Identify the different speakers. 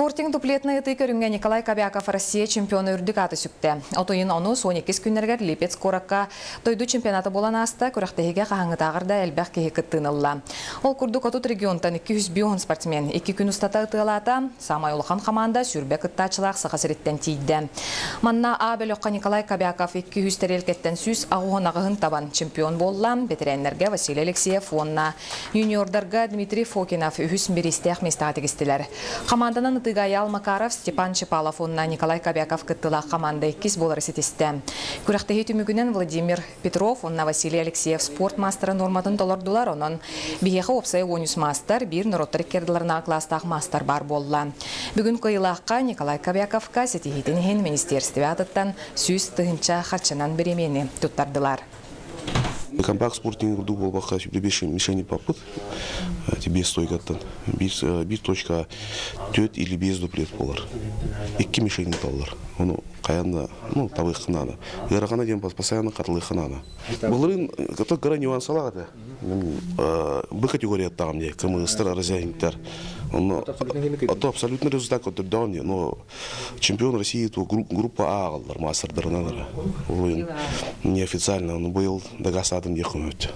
Speaker 1: Спортинг дуплетный ыты көрінген Николай Кобяков Россия чемпионы үрдік аты сүкті. Отойын оны 12 күннергер Липец Коракка тойду чемпионаты болан аста көріқтігіге қағаңытағырда әлбәқ кеге кыттынылла. Ол күрдік отут регионтан 200 спортсмен 2 күн ұстата ытылата, самай улхан команда сүрбе кыттачылақ сықасыреттен тейді. Манна Абелоққа Николай Кобяков 200 терелкеттен сүз ағуғын табан чемпион боллам, ветеринерге Василий Алексеев, онна юниордарға Дмитрий Фокинов үхісін берістеқ местағы тегістілер. Команданын Тыгаял Макаров, Степан Чепалов, онна Николай Кобяков кыттыла команда 2 болар сетесті. Күрәқтегі түмігінен Владимир Петров, онна Василий Алексеев спорт мастера норматын толардылар, онын бейеқі опсай онюс мастер, бір нұроттар керділеріна кластақ мастер бар болла. Бүгін көйлаққа Николай Кобяковқа сетехетінген министерстве атыттан сүз тұғынша қатшынан беремені тұттардылар.
Speaker 2: Компакт спортинг урду болбаққа мишени попыт, тебе стойгаттан. 1.4 или без дуплет болар. 2 мишени талар. Оны қаянда, табы қынады. Ғарақана дем постоянно қатылы қынады. Бұлырын, көтік ғара нюансалағады. Бұл категория аттағым де, кімігістер, разяниктер. Это абсолютно результат, который дал мне. Но чемпион России, то группа А алдар, мастер дарнадыр. Неофициально, он был догасадым ехать.